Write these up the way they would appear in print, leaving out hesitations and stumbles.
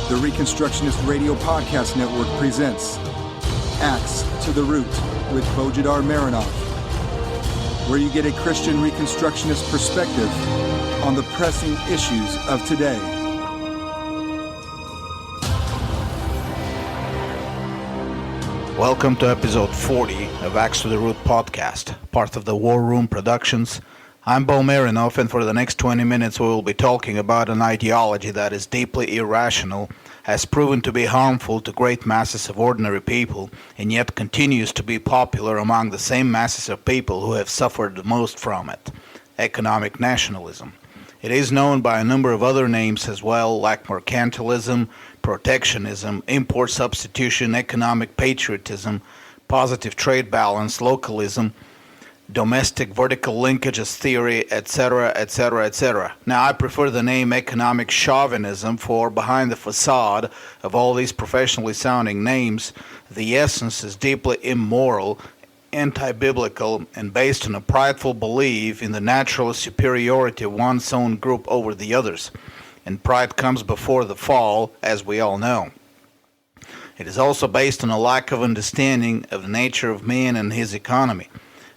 The Reconstructionist Radio Podcast Network presents Axe to the Root with Bo Marinov, where you get a Christian Reconstructionist perspective on the pressing issues of today. Welcome to episode 40 of Axe to the Root podcast, part of the War Room Productions. I'm Bo Marinov, and for the next 20 minutes we will be talking about an ideology that is deeply irrational, has proven to be harmful to great masses of ordinary people, and yet continues to be popular among the same masses of people who have suffered the most from it: economic nationalism. It is known by a number of other names as well, like mercantilism, protectionism, import substitution, economic patriotism, positive trade balance, localism, domestic vertical linkages theory, etc., etc., etc. Now, I prefer the name economic chauvinism, for behind the facade of all these professionally sounding names, the essence is deeply immoral, anti-biblical, and based on a prideful belief in the natural superiority of one's own group over the others. And pride comes before the fall, as we all know. It is also based on a lack of understanding of the nature of man and his economy,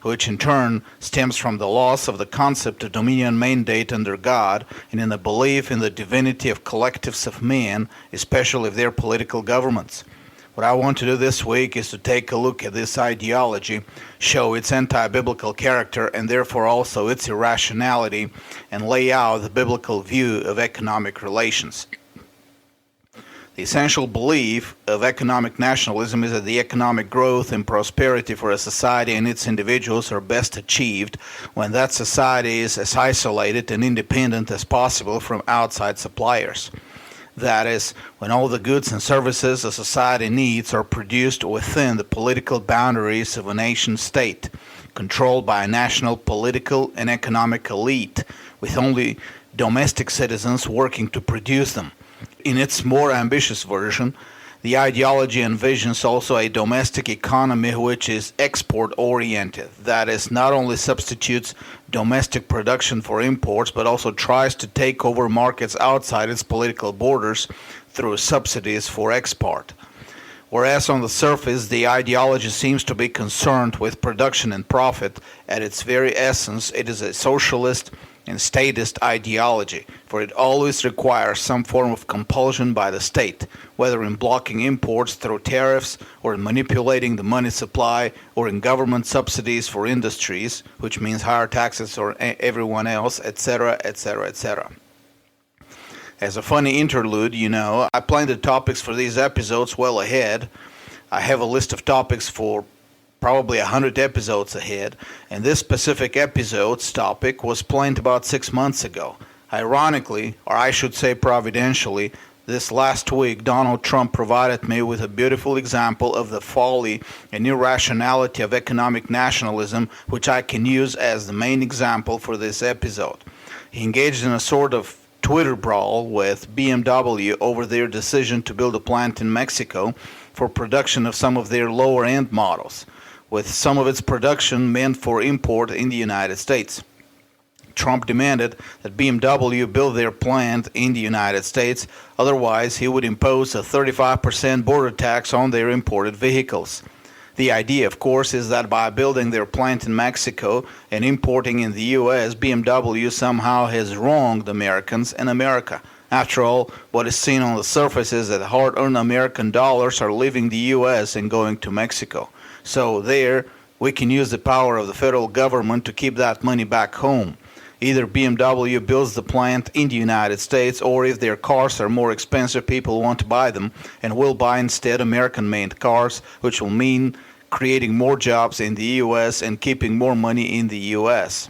which in turn stems from the loss of the concept of dominion mandate under God and in the belief in the divinity of collectives of men, especially of their political governments. What I want to do this week is to take a look at this ideology, show its anti-biblical character and therefore also its irrationality, and lay out the biblical view of economic relations. The essential belief of economic nationalism is that the economic growth and prosperity for a society and its individuals are best achieved when that society is as isolated and independent as possible from outside suppliers. That is, when all the goods and services a society needs are produced within the political boundaries of a nation-state, controlled by a national political and economic elite, with only domestic citizens working to produce them. In its more ambitious version, the ideology envisions also a domestic economy which is export-oriented, that is, not only substitutes domestic production for imports, but also tries to take over markets outside its political borders through subsidies for export. Whereas on the surface the ideology seems to be concerned with production and profit, at its very essence it is a socialist and statist ideology, for it always requires some form of compulsion by the state, whether in blocking imports through tariffs, or in manipulating the money supply, or in government subsidies for industries, which means higher taxes for everyone else, etc., etc., etc. As a funny interlude, I planned the topics for these episodes well ahead. I have a list of topics for probably 100 episodes ahead, and this specific episode's topic was planned about 6 months ago. Ironically, or I should say providentially, this last week Donald Trump provided me with a beautiful example of the folly and irrationality of economic nationalism, which I can use as the main example for this episode. He engaged in a sort of Twitter brawl with BMW over their decision to build a plant in Mexico for production of some of their lower-end models, with some of its production meant for import in the United States. Trump demanded that BMW build their plant in the United States, otherwise he would impose a 35% border tax on their imported vehicles. The idea, of course, is that by building their plant in Mexico and importing in the U.S., BMW somehow has wronged Americans and America. After all, what is seen on the surface is that hard-earned American dollars are leaving the U.S. and going to Mexico. So there, we can use the power of the federal government to keep that money back home. Either BMW builds the plant in the United States, or if their cars are more expensive, people want to buy them and will buy instead American-made cars, which will mean creating more jobs in the U.S. and keeping more money in the U.S.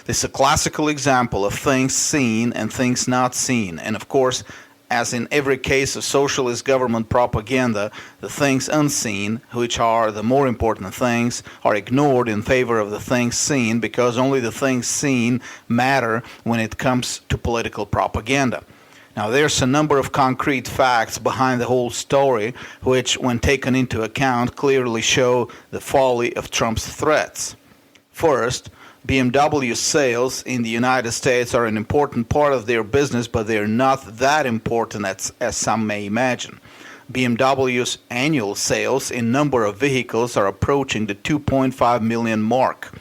This is a classical example of things seen and things not seen, and of course, as in every case of socialist government propaganda, the things unseen, which are the more important things, are ignored in favor of the things seen, because only the things seen matter when it comes to political propaganda. Now, there's a number of concrete facts behind the whole story, which, when taken into account, clearly show the folly of Trump's threats. First, BMW sales in the United States are an important part of their business, but they're not that important as some may imagine. BMW's annual sales in number of vehicles are approaching the 2.5 million mark.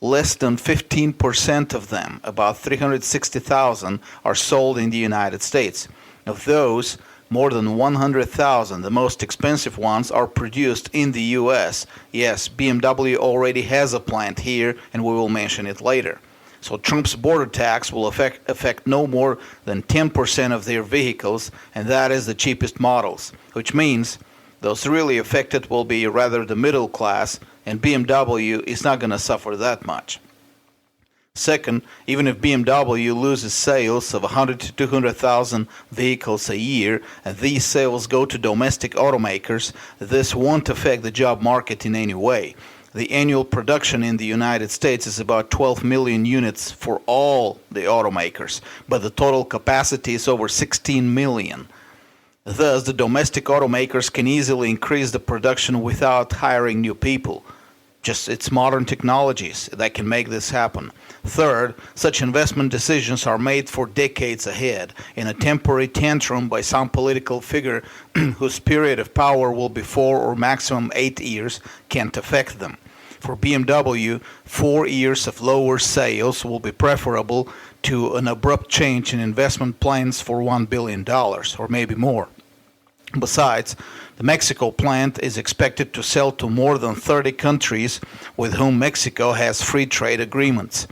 Less than 15% of them, about 360,000, are sold in the United States. Of those, more than 100,000, the most expensive ones, are produced in the US. Yes, BMW already has a plant here, and we will mention it later. So Trump's border tax will affect no more than 10% of their vehicles, and that is the cheapest models, which means those really affected will be rather the middle class, and BMW is not going to suffer that much. Second, even if BMW loses sales of 100 to 200,000 vehicles a year, and these sales go to domestic automakers, this won't affect the job market in any way. The annual production in the United States is about 12 million units for all the automakers, but the total capacity is over 16 million. Thus, the domestic automakers can easily increase the production without hiring new people. It's modern technologies that can make this happen. Third, such investment decisions are made for decades ahead. In a temporary tantrum by some political figure whose period of power will be 4 or maximum 8 years can't affect them. For BMW, 4 years of lower sales will be preferable to an abrupt change in investment plans for $1 billion, or maybe more. Besides, the Mexico plant is expected to sell to more than 30 countries with whom Mexico has free trade agreements.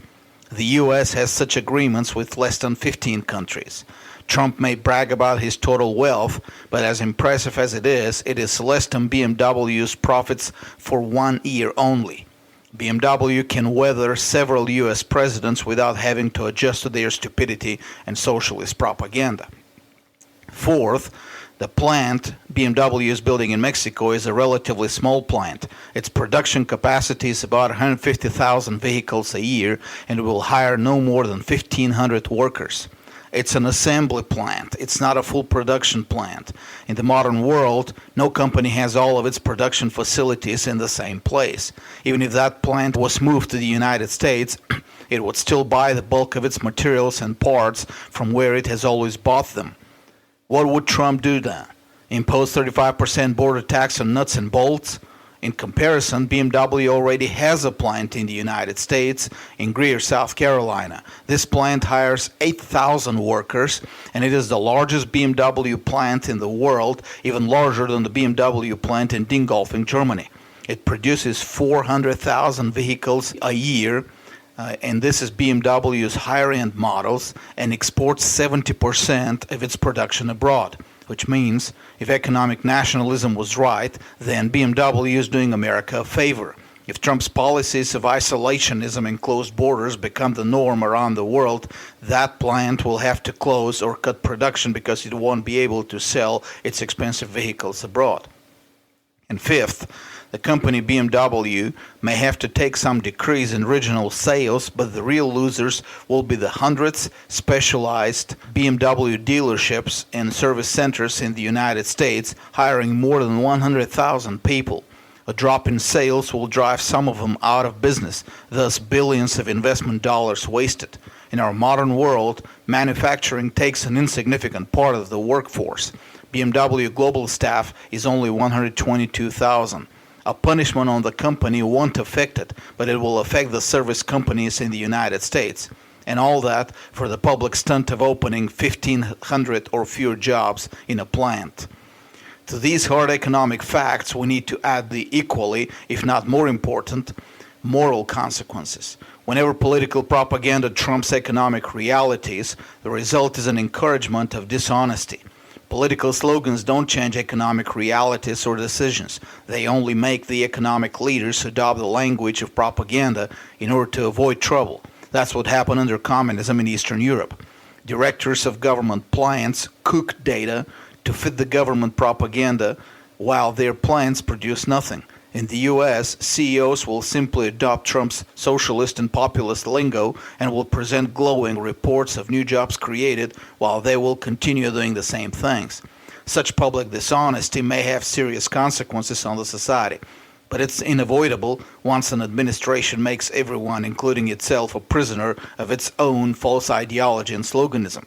The U.S. has such agreements with less than 15 countries. Trump may brag about his total wealth, but as impressive as it is less than BMW's profits for 1 year only. BMW can weather several U.S. presidents without having to adjust to their stupidity and socialist propaganda. Fourth, the plant BMW is building in Mexico is a relatively small plant. Its production capacity is about 150,000 vehicles a year, and it will hire no more than 1,500 workers. It's an assembly plant. It's not a full production plant. In the modern world, no company has all of its production facilities in the same place. Even if that plant was moved to the United States, it would still buy the bulk of its materials and parts from where it has always bought them. What would Trump do then? Impose 35% border tax on nuts and bolts? In comparison, BMW already has a plant in the United States, in Greer, South Carolina. This plant hires 8,000 workers, and it is the largest BMW plant in the world, even larger than the BMW plant in Dingolfing, Germany. It produces 400,000 vehicles a year, and this is BMW's higher-end models, and exports 70% of its production abroad, which means if economic nationalism was right, then BMW is doing America a favor. If Trump's policies of isolationism and closed borders become the norm around the world, that plant will have to close or cut production because it won't be able to sell its expensive vehicles abroad. And fifth, the company BMW may have to take some decrease in regional sales, but the real losers will be the hundreds specialized BMW dealerships and service centers in the United States, hiring more than 100,000 people. A drop in sales will drive some of them out of business, thus billions of investment dollars wasted. In our modern world, manufacturing takes an insignificant part of the workforce. BMW global staff is only 122,000. A punishment on the company won't affect it, but it will affect the service companies in the United States. And all that for the public stunt of opening 1,500 or fewer jobs in a plant. To these hard economic facts, we need to add the equally, if not more important, moral consequences. Whenever political propaganda trumps economic realities, the result is an encouragement of dishonesty. Political slogans don't change economic realities or decisions. They only make the economic leaders adopt the language of propaganda in order to avoid trouble. That's what happened under communism in Eastern Europe. Directors of government plants cook data to fit the government propaganda while their plants produce nothing. In the U.S., CEOs will simply adopt Trump's socialist and populist lingo and will present glowing reports of new jobs created while they will continue doing the same things. Such public dishonesty may have serious consequences on the society. But it's unavoidable once an administration makes everyone, including itself, a prisoner of its own false ideology and sloganism.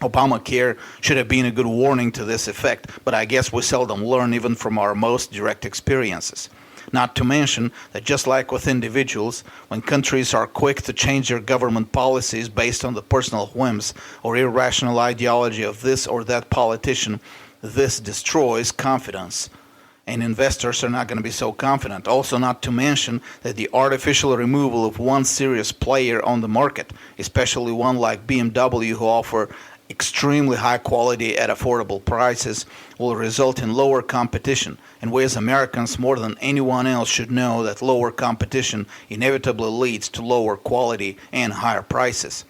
Obamacare should have been a good warning to this effect, but I guess we seldom learn even from our most direct experiences. Not to mention that just like with individuals, when countries are quick to change their government policies based on the personal whims or irrational ideology of this or that politician, this destroys confidence. And investors are not going to be so confident. Also, not to mention that the artificial removal of one serious player on the market, especially one like BMW who offer extremely high quality at affordable prices, will result in lower competition, and we as Americans more than anyone else should know that lower competition inevitably leads to lower quality and higher prices.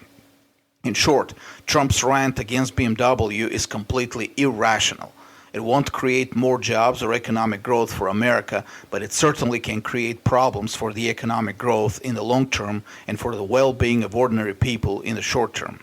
In short, Trump's rant against BMW is completely irrational. It won't create more jobs or economic growth for America, but it certainly can create problems for the economic growth in the long term and for the well-being of ordinary people in the short term.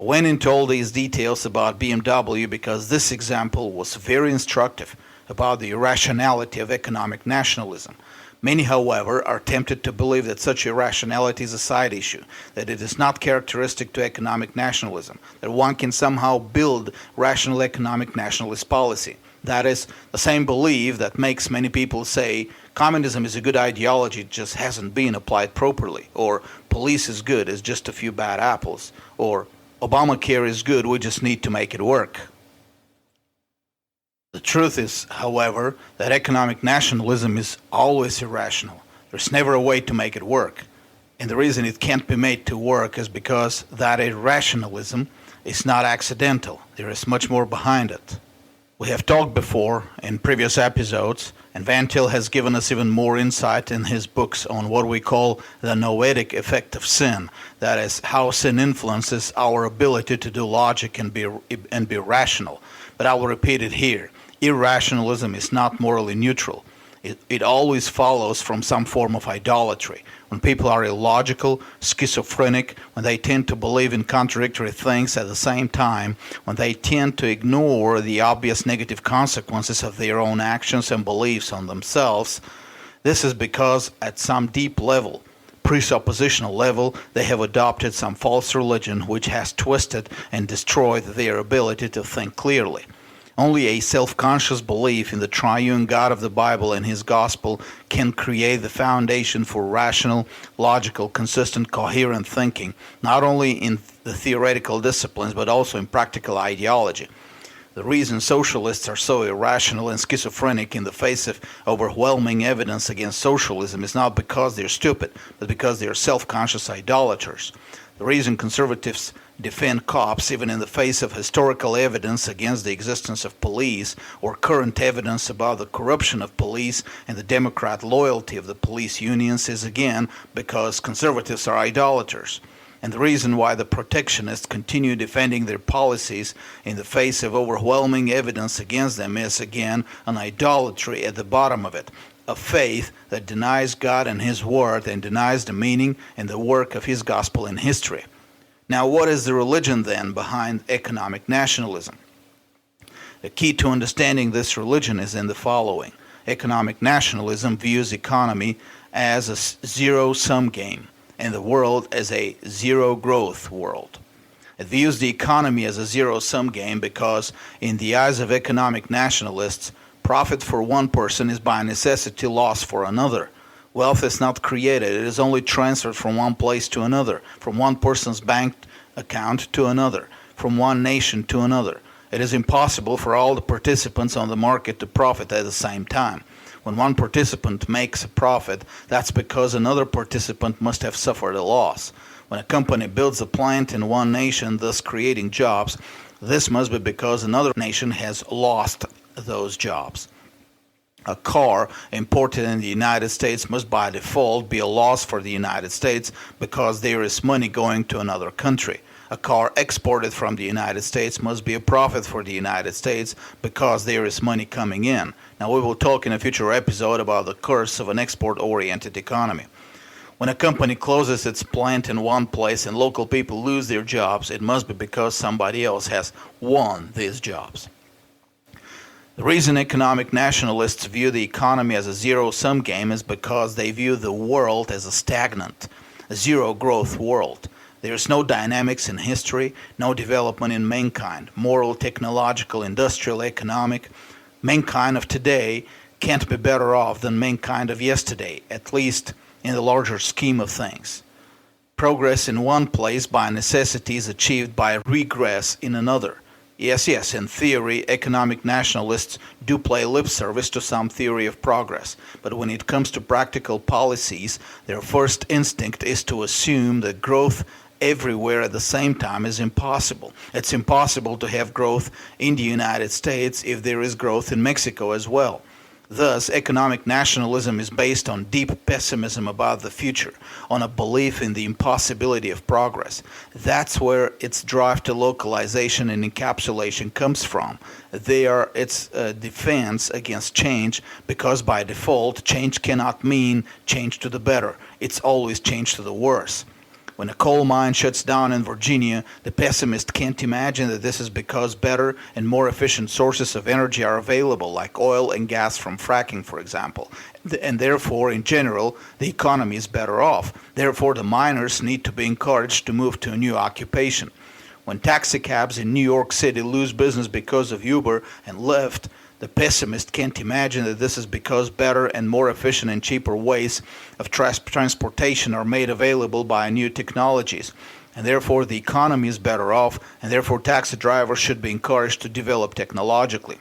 I went into all these details about BMW because this example was very instructive about the irrationality of economic nationalism. Many, however, are tempted to believe that such irrationality is a side issue, that it is not characteristic to economic nationalism, that one can somehow build rational economic nationalist policy. That is, the same belief that makes many people say communism is a good ideology, it just hasn't been applied properly, or police is good, it's just a few bad apples, or Obamacare is good, we just need to make it work. The truth is, however, that economic nationalism is always irrational. There's never a way to make it work. And the reason it can't be made to work is because that irrationalism is not accidental. There is much more behind it. We have talked before in previous episodes, and Van Til has given us even more insight in his books on what we call the noetic effect of sin. That is, how sin influences our ability to do logic and be rational. But I will repeat it here. Irrationalism is not morally neutral. It always follows from some form of idolatry. When people are illogical, schizophrenic, when they tend to believe in contradictory things at the same time, when they tend to ignore the obvious negative consequences of their own actions and beliefs on themselves, this is because at some deep level, presuppositional level, they have adopted some false religion which has twisted and destroyed their ability to think clearly. Only a self-conscious belief in the triune God of the Bible and His gospel can create the foundation for rational, logical, consistent, coherent thinking, not only in the theoretical disciplines but also in practical ideology. The reason socialists are so irrational and schizophrenic in the face of overwhelming evidence against socialism is not because they're stupid, but because they're self-conscious idolaters. The reason conservatives defend cops even in the face of historical evidence against the existence of police or current evidence about the corruption of police and the Democrat loyalty of the police unions is again because conservatives are idolaters. And the reason why the protectionists continue defending their policies in the face of overwhelming evidence against them is again an idolatry at the bottom of it. A faith that denies God and His Word and denies the meaning and the work of His gospel in history. Now, what is the religion then behind economic nationalism? The key to understanding this religion is in the following. Economic nationalism views economy as a zero-sum game and the world as a zero-growth world. It views the economy as a zero-sum game because, in the eyes of economic nationalists, profit for one person is by necessity loss for another. Wealth is not created, it is only transferred from one place to another, from one person's bank account to another, from one nation to another. It is impossible for all the participants on the market to profit at the same time. When one participant makes a profit, that's because another participant must have suffered a loss. When a company builds a plant in one nation, thus creating jobs, this must be because another nation has lost those jobs. A car imported in the United States must by default be a loss for the United States because there is money going to another country. A car exported from the United States must be a profit for the United States because there is money coming in. Now we will talk in a future episode about the curse of an export-oriented economy. When a company closes its plant in one place and local people lose their jobs, it must be because somebody else has won these jobs. The reason economic nationalists view the economy as a zero-sum game is because they view the world as a stagnant, a zero-growth world. There is no dynamics in history, no development in mankind, moral, technological, industrial, economic. Mankind of today can't be better off than mankind of yesterday, at least in the larger scheme of things. Progress in one place by necessity is achieved by regress in another. Yes, in theory, economic nationalists do play lip service to some theory of progress, but when it comes to practical policies, their first instinct is to assume that growth everywhere at the same time is impossible. It's impossible to have growth in the United States if there is growth in Mexico as well. Thus, economic nationalism is based on deep pessimism about the future, on a belief in the impossibility of progress. That's where its drive to localization and encapsulation comes from. They are its defense against change, because by default, change cannot mean change to the better. It's always change to the worse. When a coal mine shuts down in Virginia, the pessimist can't imagine that this is because better and more efficient sources of energy are available, like oil and gas from fracking, for example. And therefore, in general, the economy is better off. Therefore, the miners need to be encouraged to move to a new occupation. When taxi cabs in New York City lose business because of Uber and Lyft, the pessimist can't imagine that this is because better and more efficient and cheaper ways of transportation are made available by new technologies, and therefore the economy is better off, and therefore taxi drivers should be encouraged to develop technologically.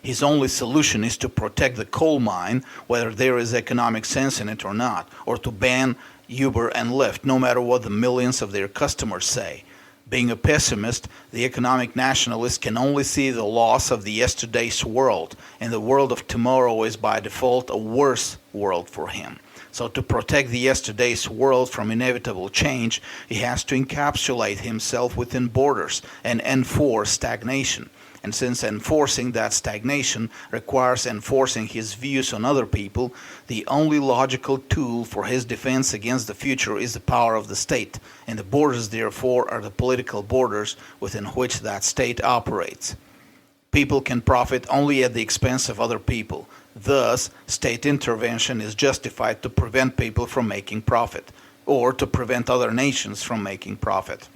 His only solution is to protect the coal mine, whether there is economic sense in it or not, or to ban Uber and Lyft, no matter what the millions of their customers say. Being a pessimist, the economic nationalist can only see the loss of the yesterday's world, and the world of tomorrow is by default a worse world for him. So to protect the yesterday's world from inevitable change, he has to encapsulate himself within borders and enforce stagnation. And since enforcing that stagnation requires enforcing his views on other people, the only logical tool for his defense against the future is the power of the state, and the borders therefore are the political borders within which that state operates. People can profit only at the expense of other people. Thus, state intervention is justified to prevent people from making profit, or to prevent other nations from making profit.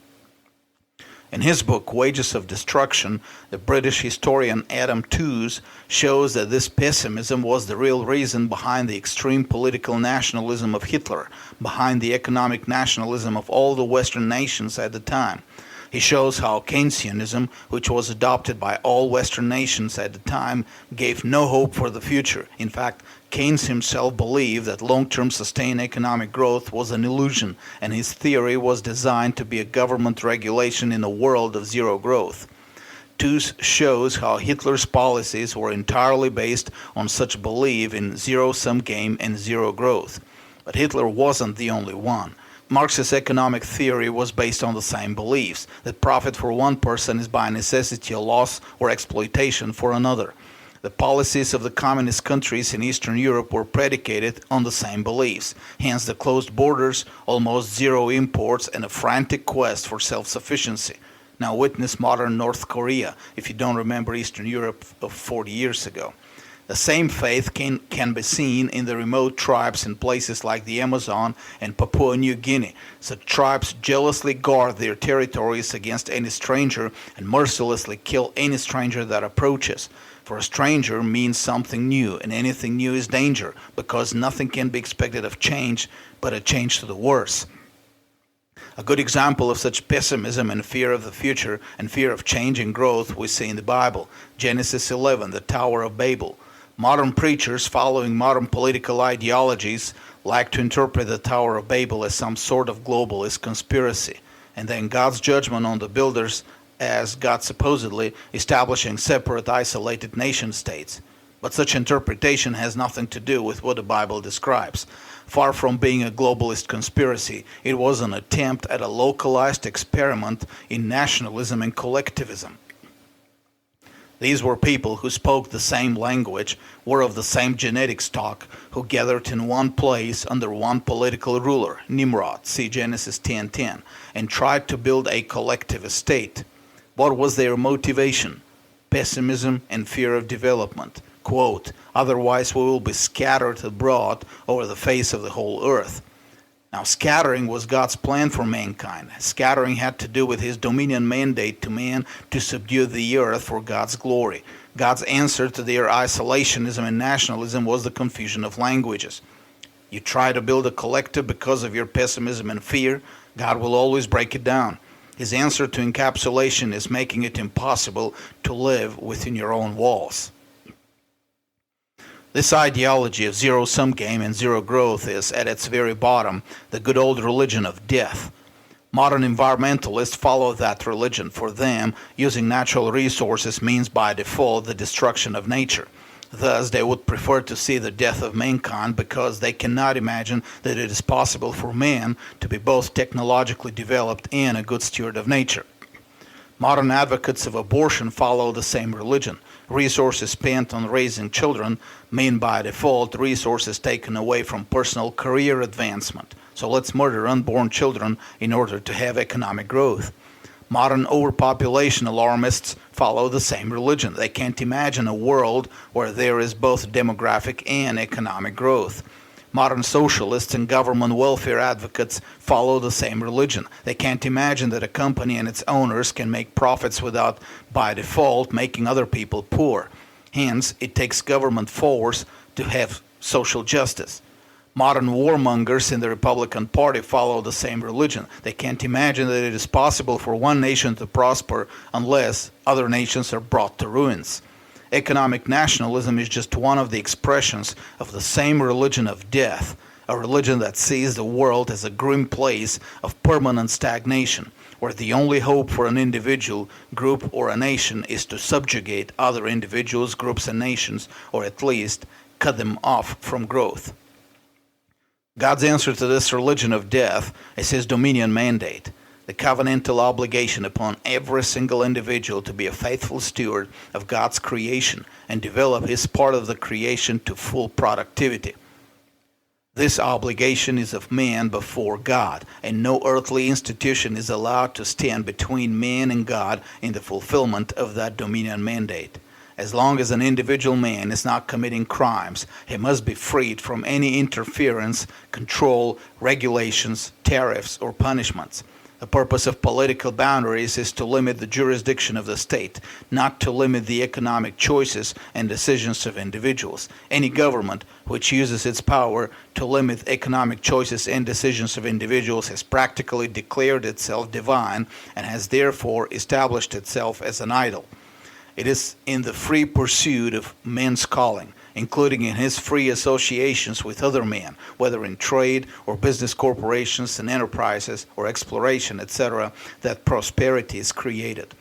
In his book, Wages of Destruction, the British historian Adam Tooze shows that this pessimism was the real reason behind the extreme political nationalism of Hitler, behind the economic nationalism of all the Western nations at the time. He shows how Keynesianism, which was adopted by all Western nations at the time, gave no hope for the future. In fact, Keynes himself believed that long-term sustained economic growth was an illusion, and his theory was designed to be a government regulation in a world of zero growth. Tooze shows how Hitler's policies were entirely based on such belief in zero-sum game and zero growth. But Hitler wasn't the only one. Marxist economic theory was based on the same beliefs, that profit for one person is by necessity a loss or exploitation for another. The policies of the communist countries in Eastern Europe were predicated on the same beliefs, hence the closed borders, almost zero imports, and a frantic quest for self-sufficiency. Now witness modern North Korea, if you don't remember Eastern Europe of 40 years ago. The same faith can be seen in the remote tribes in places like the Amazon and Papua New Guinea. Such tribes jealously guard their territories against any stranger and mercilessly kill any stranger that approaches. For a stranger means something new, and anything new is danger, because nothing can be expected of change but a change to the worse. A good example of such pessimism and fear of the future and fear of change and growth we see in the Bible. Genesis 11, the Tower of Babel. Modern preachers following modern political ideologies like to interpret the Tower of Babel as some sort of globalist conspiracy, and then God's judgment on the builders as God supposedly establishing separate isolated nation states. But such interpretation has nothing to do with what the Bible describes. Far from being a globalist conspiracy, it was an attempt at a localized experiment in nationalism and collectivism. These were people who spoke the same language, were of the same genetic stock, who gathered in one place under one political ruler, Nimrod, see Genesis 10:10, and tried to build a collective state. What was their motivation? pessimism, and fear of development. Quote, "Otherwise we will be scattered abroad over the face of the whole earth." Now, scattering was God's plan for mankind. Scattering had to do with his dominion mandate to man to subdue the earth for God's glory. God's answer to their isolationism and nationalism was the confusion of languages. You try to build a collective because of your pessimism and fear, God will always break it down. His answer to encapsulation is making it impossible to live within your own walls. This ideology of zero-sum game and zero growth is, at its very bottom, the good old religion of death. Modern environmentalists follow that religion. For them, using natural resources means by default the destruction of nature. Thus, they would prefer to see the death of mankind because they cannot imagine that it is possible for man to be both technologically developed and a good steward of nature. Modern advocates of abortion follow the same religion. Resources spent on raising children mean by default resources taken away from personal career advancement. So let's murder unborn children in order to have economic growth. Modern overpopulation alarmists follow the same religion. They can't imagine a world where there is both demographic and economic growth. Modern socialists and government welfare advocates follow the same religion. They can't imagine that a company and its owners can make profits without, by default, making other people poor. Hence, it takes government force to have social justice. Modern warmongers in the Republican Party follow the same religion. They can't imagine that it is possible for one nation to prosper unless other nations are brought to ruins. Economic nationalism is just one of the expressions of the same religion of death, a religion that sees the world as a grim place of permanent stagnation, where the only hope for an individual, group, or a nation is to subjugate other individuals, groups, and nations, or at least cut them off from growth. God's answer to this religion of death is his dominion mandate, the covenantal obligation upon every single individual to be a faithful steward of God's creation and develop his part of the creation to full productivity. This obligation is of man before God, and no earthly institution is allowed to stand between man and God in the fulfillment of that dominion mandate. As long as an individual man is not committing crimes, he must be freed from any interference, control, regulations, tariffs, or punishments. The purpose of political boundaries is to limit the jurisdiction of the state, not to limit the economic choices and decisions of individuals. Any government which uses its power to limit economic choices and decisions of individuals has practically declared itself divine and has therefore established itself as an idol. It is in the free pursuit of man's calling, including in his free associations with other men, whether in trade or business corporations and enterprises or exploration, etc., that prosperity is created.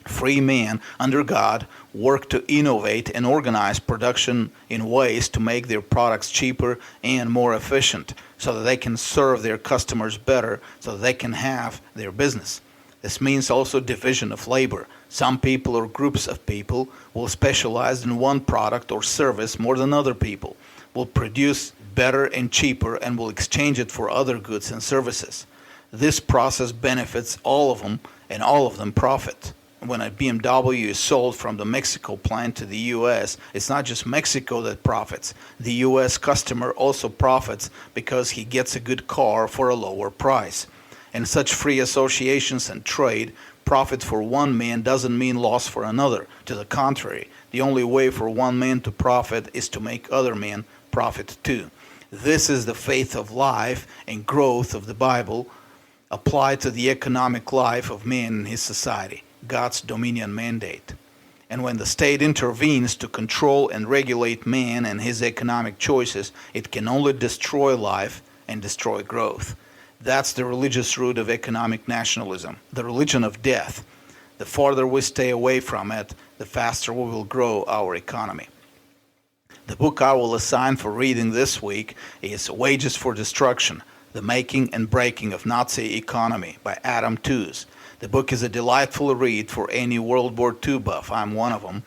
Free men, under God, work to innovate and organize production in ways to make their products cheaper and more efficient, so that they can serve their customers better, so that they can have their business. This means also division of labor. Some people or groups of people will specialize in one product or service more than other people, will produce better and cheaper, and will exchange it for other goods and services. This process benefits all of them, and all of them profit. When a BMW is sold from the Mexico plant to the U.S., it's not just Mexico that profits. The U.S. customer also profits because he gets a good car for a lower price. And such free associations and trade, profit for one man doesn't mean loss for another. To the contrary, the only way for one man to profit is to make other men profit too. This is the faith of life and growth of the Bible applied to the economic life of man in his society, God's dominion mandate. And when the state intervenes to control and regulate man and his economic choices, it can only destroy life and destroy growth. That's the religious root of economic nationalism, the religion of death. The farther we stay away from it, the faster we will grow our economy. The book I will assign for reading this week is Wages for Destruction, The Making and Breaking of Nazi Economy by Adam Tooze. The book is a delightful read for any World War II buff. I'm one of them.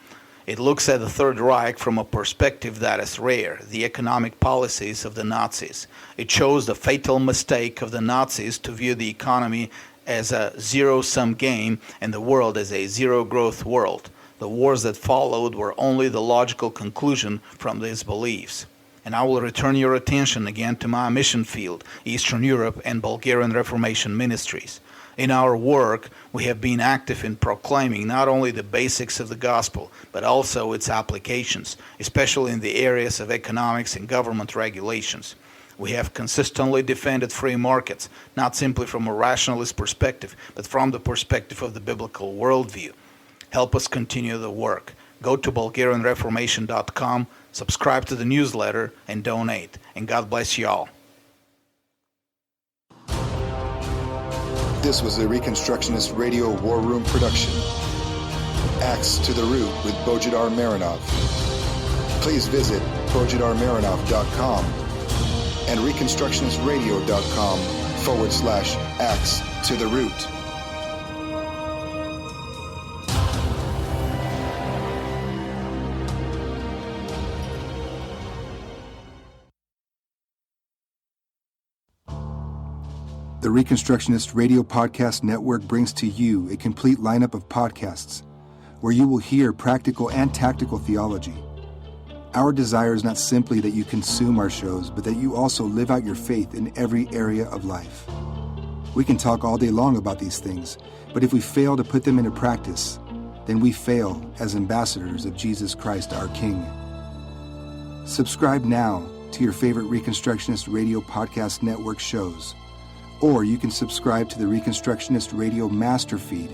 It looks at the Third Reich from a perspective that is rare, the economic policies of the Nazis. It shows the fatal mistake of the Nazis to view the economy as a zero-sum game and the world as a zero-growth world. The wars that followed were only the logical conclusion from these beliefs. And I will return your attention again to my mission field, Eastern Europe and Bulgarian Reformation ministries. In our work, we have been active in proclaiming not only the basics of the gospel, but also its applications, especially in the areas of economics and government regulations. We have consistently defended free markets, not simply from a rationalist perspective, but from the perspective of the biblical worldview. Help us continue the work. Go to BulgarianReformation.com, subscribe to the newsletter, and donate. And God bless you all. This was a Reconstructionist Radio War Room production. Axe to the Root with Bojidar Marinov. Please visit bojidarmarinov.com and reconstructionistradio.com/Axe to the Root. The Reconstructionist Radio Podcast Network brings to you a complete lineup of podcasts where you will hear practical and tactical theology. Our desire is not simply that you consume our shows, but that you also live out your faith in every area of life. We can talk all day long about these things, but if we fail to put them into practice, then we fail as ambassadors of Jesus Christ, our King. Subscribe now to your favorite Reconstructionist Radio Podcast Network shows. Or you can subscribe to the Reconstructionist Radio Master Feed,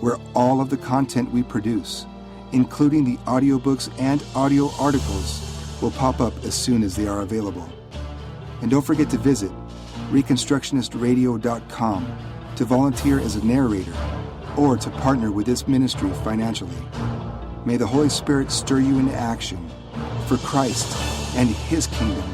where all of the content we produce, including the audiobooks and audio articles, will pop up as soon as they are available. And don't forget to visit reconstructionistradio.com to volunteer as a narrator or to partner with this ministry financially. May the Holy Spirit stir you into action for Christ and His kingdom.